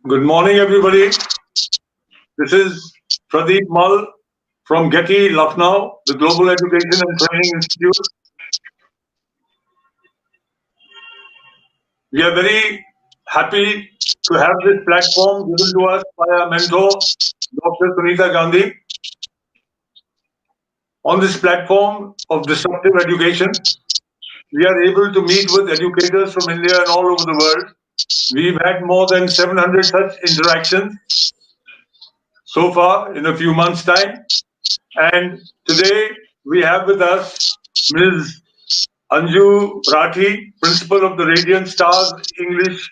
Good morning, everybody. This is Pradeep Mal from GETI, Lucknow, the Global Education and Training Institute. We are very happy to have this platform given to us by our mentor, Dr. Sunita Gandhi. On this platform of disruptive education, we are able to meet with educators from India and all over the world. We've had more than 700 such interactions so far in a few months' time. And today we have with us Ms. Anju Rathi, principal of the Radiant Stars English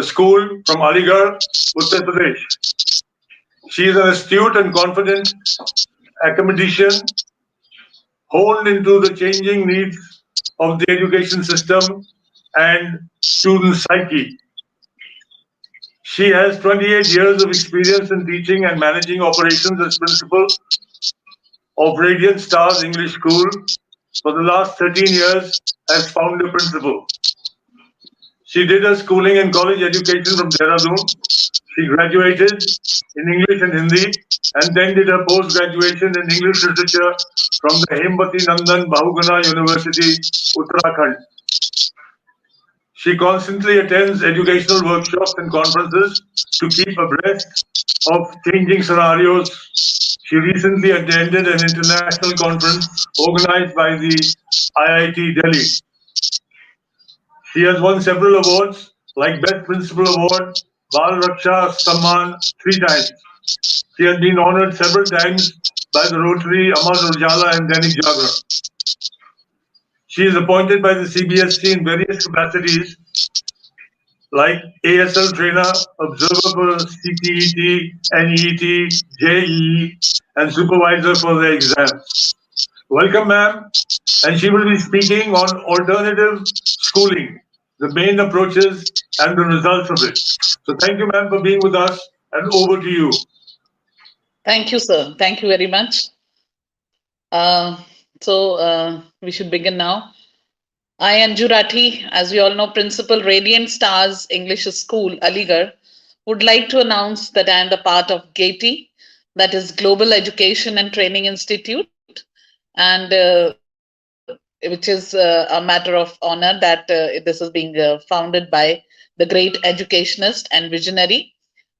School from Aligarh, Uttar Pradesh. She is an astute and confident academician honed into the changing needs of the education system and student psyche. She has 28 years of experience in teaching and managing operations as principal of Radiant Stars English School for the last 13 years as founder principal. She did her schooling and college education from Dehradun. She graduated in English and Hindi and then did her post-graduation in English literature from the Hembati Nandan Bahuguna University, Uttarakhand. She constantly attends educational workshops and conferences to keep abreast of changing scenarios. She recently attended an international conference organized by the IIT Delhi. She has won several awards like Best Principal Award, Bal Raksha Samman 3 times. She has been honored several times by the Rotary, Amar Ujala and Dainik Jagran. She is appointed by the CBSC in various capacities like ASL trainer, observer for CTET, NEET, JEE, and supervisor for the exams. Welcome, ma'am. And she will be speaking on alternative schooling, the main approaches and the results of it. So thank you, ma'am, for being with us, and over to you. Thank you, sir. Thank you very much. Uh, we should begin now. I, Anju Rathi, as we all know, Principal Radiant Stars English School, Aligarh, would like to announce that I am the part of GETI, that is Global Education and Training Institute, and which is a matter of honor that this is being founded by the great educationist and visionary,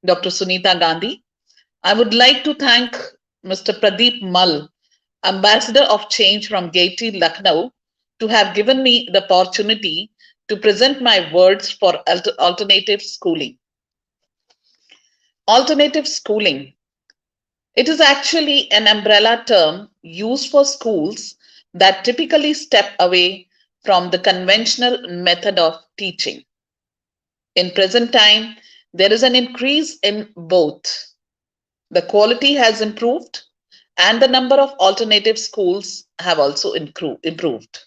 Dr. Sunita Gandhi. I would like to thank Mr. Pradeep Mal, Ambassador of Change from GETI, Lucknow, to have given me the opportunity to present my words for alternative schooling. Alternative schooling. It is actually an umbrella term used for schools that typically step away from the conventional method of teaching. In present time, there is an increase in both. The quality has improved and the number of alternative schools have also improved.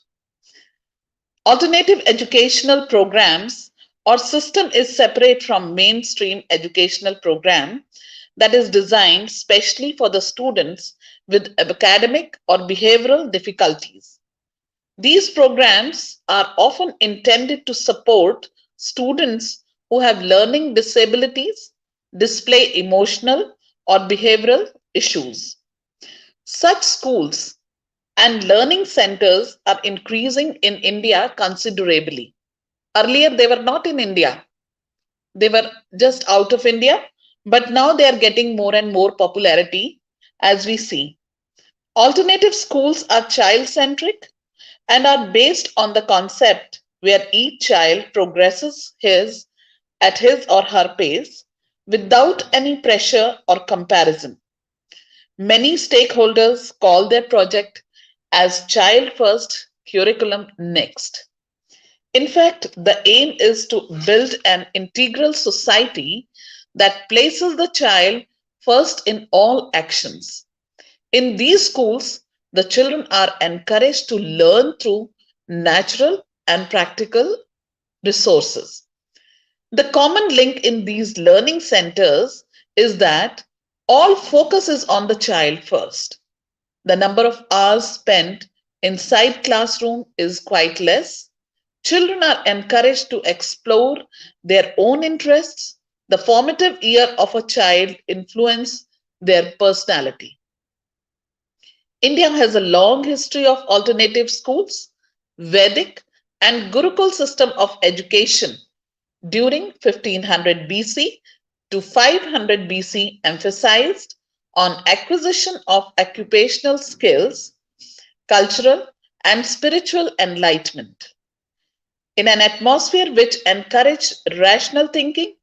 Alternative educational programs or system is separate from mainstream educational program that is designed specially for the students with academic or behavioral difficulties. These programs are often intended to support students who have learning disabilities, display emotional or behavioral issues. Such schools and learning centers are increasing in India considerably. Earlier, they were not in India, they were just out of India, but now they are getting more and more popularity as we see. Alternative schools are child centric and are based on the concept where each child progresses at his or her pace without any pressure or comparison. Many stakeholders call their project as Child First, Curriculum Next. In fact, the aim is to build an integral society that places the child first in all actions. In these schools, the children are encouraged to learn through natural and practical resources. The common link in these learning centers is that all focus is on the child first. The number of hours spent inside classroom is quite less. Children are encouraged to explore their own interests, The formative year of a child influence their personality. India has a long history of alternative schools, Vedic and Gurukul system of education during 1500 BC to 500 BC emphasized on acquisition of occupational skills, cultural and spiritual enlightenment. In an atmosphere which encouraged rational thinking,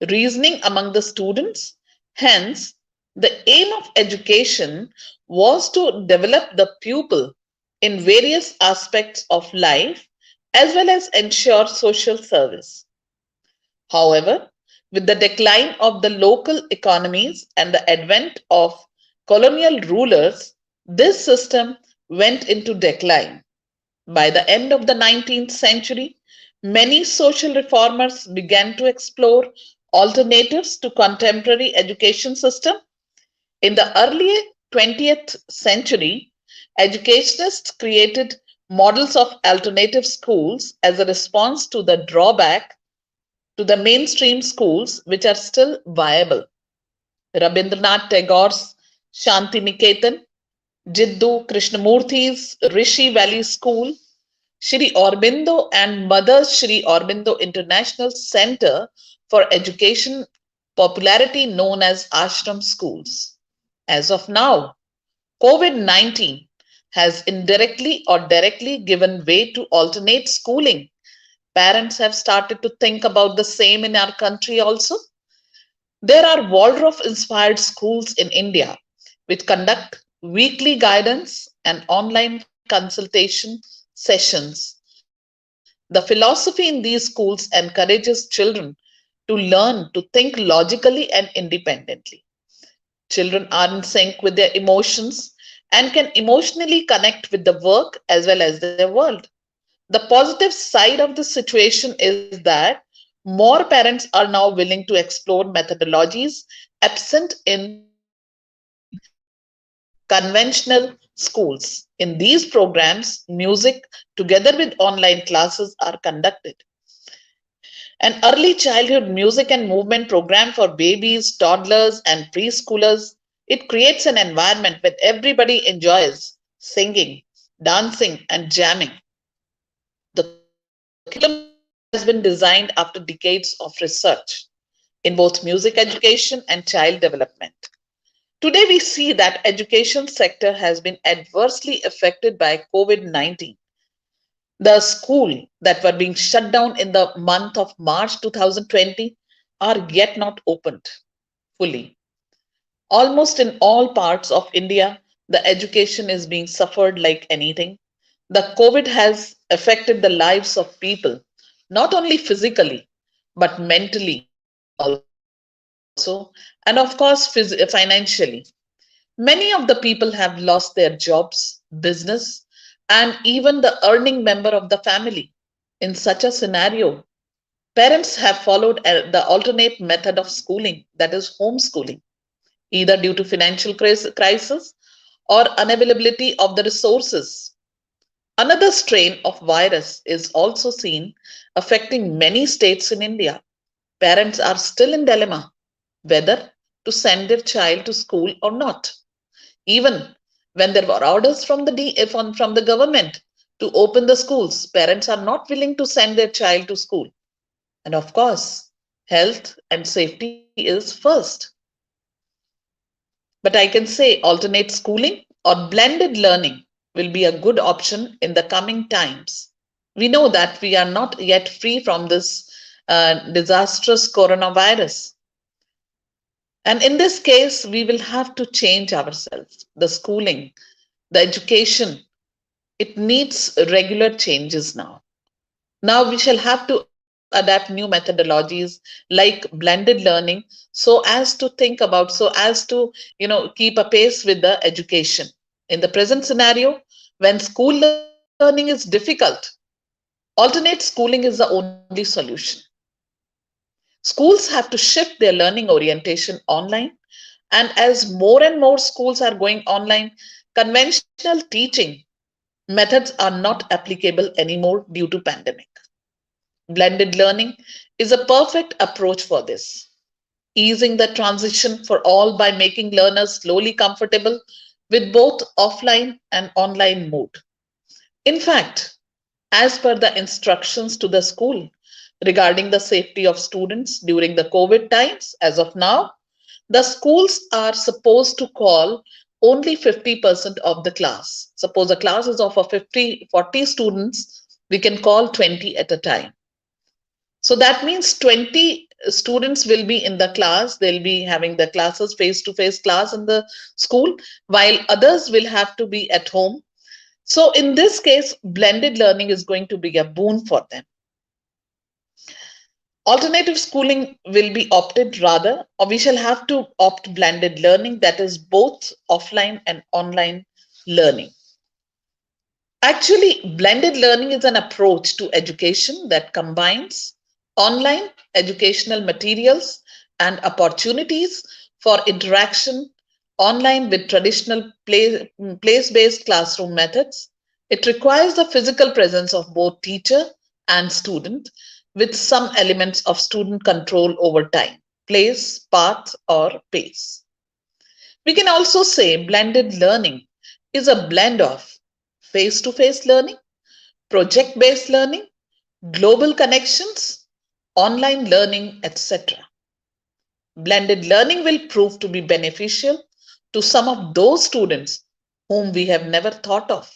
reasoning among the students, hence, the aim of education was to develop the pupil in various aspects of life as well as ensure social service. However, with the decline of the local economies and the advent of colonial rulers, this system went into decline. By the end of the 19th century, many social reformers began to explore alternatives to contemporary education system. In the early 20th century, educationists created models of alternative schools as a response to the drawback to the mainstream schools which are still viable. Rabindranath Tagore's Shanti Niketan, Jiddu Krishnamurthy's Rishi Valley School, Shri Aurobindo and Mother Shri Aurobindo International Center for Education popularity known as ashram schools. As of now, COVID-19 has indirectly or directly given way to alternate schooling. Parents have started to think about the same in our country also. There are Waldorf inspired schools in India which conduct weekly guidance and online consultation sessions. The philosophy in these schools encourages children to learn to think logically and independently. Children are in sync with their emotions and can emotionally connect with the work as well as their world. The positive side of this situation is that more parents are now willing to explore methodologies absent in conventional schools. In these programs, music together with online classes are conducted. An early childhood music and movement program for babies, toddlers, and preschoolers. It creates an environment where everybody enjoys singing, dancing, and jamming. The curriculum has been designed after decades of research in both music education and child development. Today we see that education sector has been adversely affected by COVID-19. The school that were being shut down in the month of March 2020 are yet not opened fully. Almost in all parts of India, the education is being suffered like anything. The COVID has affected the lives of people, not only physically, but mentally also, and of course, financially. Many of the people have lost their jobs, business, and even the earning member of the family. In such a scenario, parents have followed the alternate method of schooling, that is, homeschooling, either due to financial crisis or unavailability of the resources. Another strain of virus is also seen affecting many states in India. Parents are still in dilemma whether to send their child to school or not. Even when there were orders from from the government to open the schools, parents are not willing to send their child to school. And of course, health and safety is first. But I can say alternate schooling or blended learning will be a good option in the coming times. We know that we are not yet free from this disastrous coronavirus. And in this case, we will have to change ourselves. The schooling, the education, it needs regular changes now. Now we shall have to adapt new methodologies like blended learning so as to think about, so as to, keep a pace with the education. In the present scenario, when school learning is difficult, alternate schooling is the only solution. Schools have to shift their learning orientation online, and as more and more schools are going online, conventional teaching methods are not applicable anymore due to pandemic. Blended learning is a perfect approach for this. easing the transition for all by making learners slowly comfortable with both offline and online mode. In fact, as per the instructions to the school regarding the safety of students during the COVID times, as of now, the schools are supposed to call only 50% of the class. Suppose a class is of a 40 students, we can call 20 at a time. So that means 20 students will be in the class, they'll be having the classes face to face class in the school, while others will have to be at home. So in this case, blended learning is going to be a boon for them. Alternative schooling will be opted rather, or we shall have to opt blended learning, that is both offline and online learning. Actually, blended learning is an approach to education that combines online educational materials and opportunities for interaction online with traditional place based classroom methods. It requires the physical presence of both teacher and student with some elements of student control over time, place, path, or pace. We can also say blended learning is a blend of face to face learning, project based learning, global connections, online learning, etc. Blended learning will prove to be beneficial to some of those students whom we have never thought of,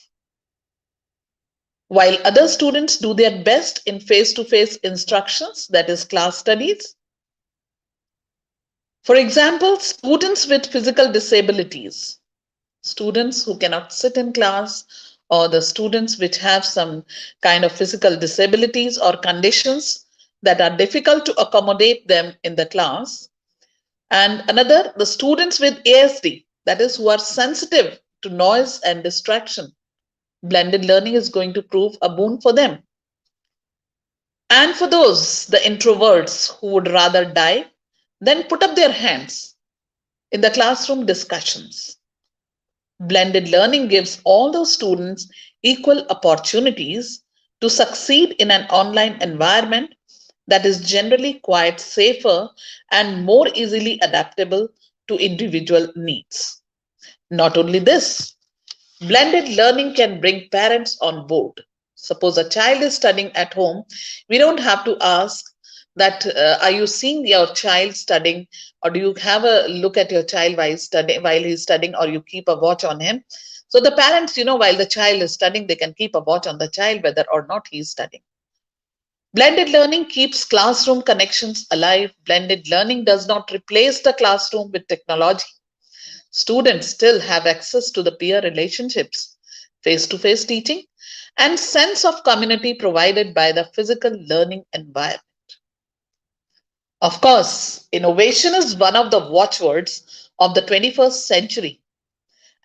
while other students do their best in face to face instructions, that is, class studies. For example, students with physical disabilities, students who cannot sit in class, or the students which have some kind of physical disabilities or conditions that are difficult to accommodate them in the class. And another, the students with ASD, that is, who are sensitive to noise and distraction. Blended learning is going to prove a boon for them. And for those, the introverts who would rather die than put up their hands in the classroom discussions. Blended learning gives all those students equal opportunities to succeed in an online environment that is generally quite safer and more easily adaptable to individual needs. Not only this, blended learning can bring parents on board. Suppose a child is studying at home, we don't have to ask that are you seeing your child studying, or do you have a look at your child while he's studying, or you keep a watch on him. So the parents, while the child is studying, they can keep a watch on the child whether or not he is studying. Blended learning keeps classroom connections alive. Blended learning does not replace the classroom with technology. Students still have access to the peer relationships, face to face teaching, and sense of community provided by the physical learning environment. Of course, innovation is one of the watchwords of the 21st century,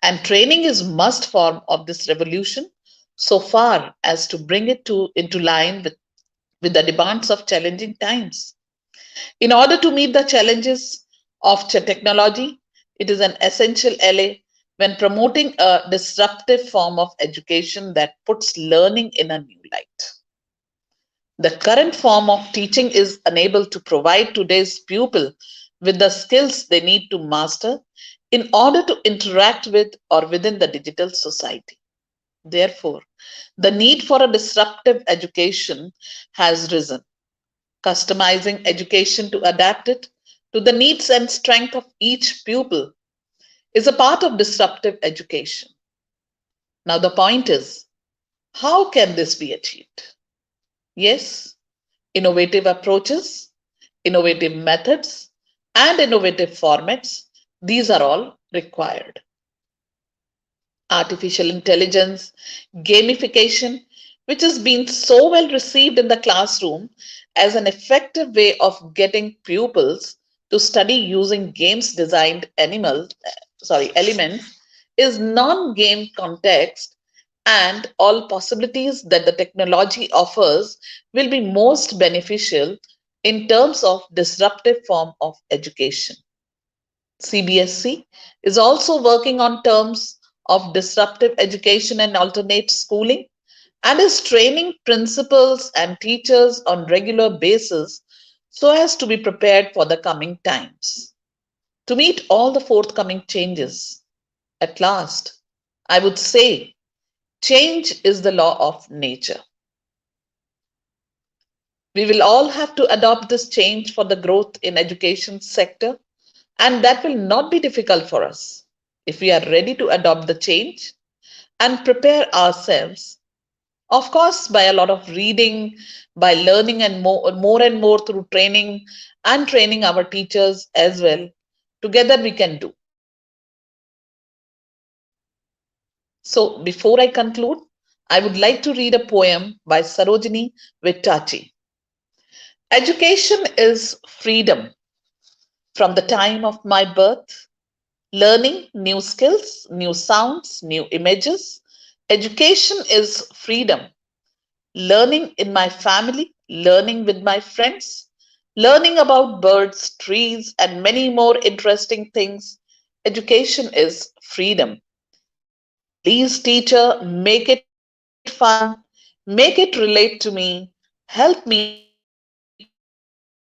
and training is must form of this revolution so far as to bring it into line with the demands of challenging times. In order to meet the challenges of technology, it is an essential ally when promoting a disruptive form of education that puts learning in a new light. The current form of teaching is unable to provide today's pupil with the skills they need to master in order to interact with or within the digital society. Therefore, the need for a disruptive education has risen, customizing education to adapt it to the needs and strength of each pupil is a part of disruptive education. Now, the point is, how can this be achieved? Yes, innovative approaches, innovative methods, and innovative formats, these are all required. Artificial intelligence, gamification, which has been so well received in the classroom as an effective way of getting pupils to study using games designed elements, is non-game context, and all possibilities that the technology offers will be most beneficial in terms of disruptive form of education. CBSC is also working on terms of disruptive education and alternate schooling, and is training principals and teachers on regular basis so as to be prepared for the coming times, to meet all the forthcoming changes. At last, I would say change is the law of nature. We will all have to adopt this change for the growth in education sector, and that will not be difficult for us if we are ready to adopt the change and prepare ourselves, of course, by a lot of reading, by learning and more through training and training our teachers as well. Together we can do. So before I conclude, I would like to read a poem by Sarojini Vittachi. Education is freedom. From the time of my birth, learning new skills, new sounds, new images. Education is freedom. Learning in my family, learning with my friends, learning about birds, trees, and many more interesting things. Education is freedom. Please, teacher, make it fun, make it relate to me, help me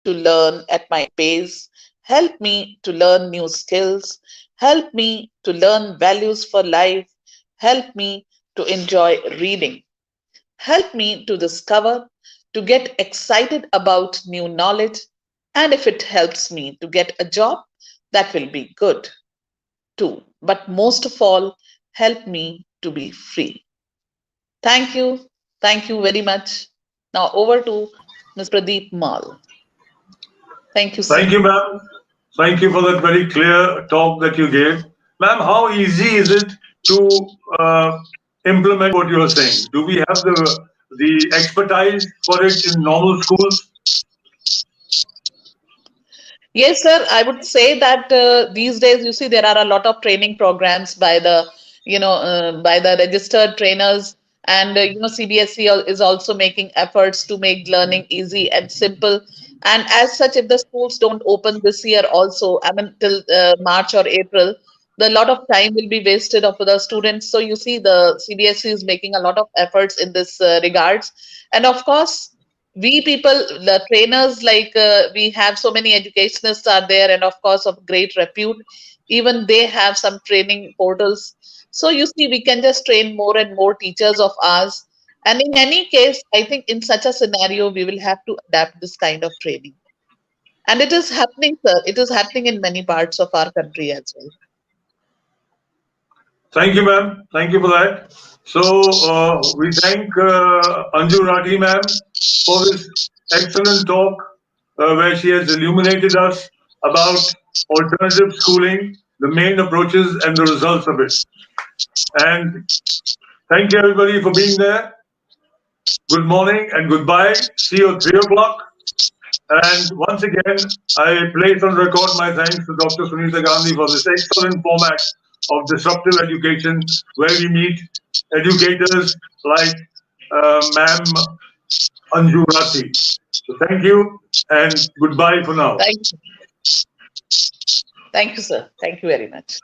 to learn at my pace, help me to learn new skills, help me to learn values for life, help me to enjoy reading. Help me to discover, to get excited about new knowledge, and if it helps me to get a job, that will be good too. But most of all, help me to be free. Thank you. Thank you very much. Now over to Mr. Pradeep Mal. Thank you, sir. Thank you, ma'am. Thank you for that very clear talk that you gave. Ma'am, how easy is it to implement what you are saying? Do we have the expertise for it in normal schools? Yes, sir. I would say that these days, you see, there are a lot of training programs by the, by the registered trainers, and CBSE is also making efforts to make learning easy and simple. And as such, if the schools don't open this year, also, I mean, till March or April, the lot of time will be wasted of the students. So you see, the CBSE is making a lot of efforts in this regards, and of course we people, the trainers, like we have so many educationists are there, and of course of great repute, even they have some training portals. So you see, we can just train more and more teachers of ours, and in any case, I think in such a scenario we will have to adapt this kind of training, and it is happening, sir. It is happening in many parts of our country as well. Thank you, ma'am. Thank you for that. So we thank Anju Rathi, ma'am, for this excellent talk where she has illuminated us about alternative schooling, the main approaches and the results of it. And thank you everybody for being there. Good morning and goodbye. See you at 3 o'clock. And once again, I place on record my thanks to Dr. Sunita Gandhi for this excellent format of disruptive education, where we meet educators like Ma'am Anju Rathi. So thank you and goodbye for now. Thank you. Thank you, sir. Thank you very much.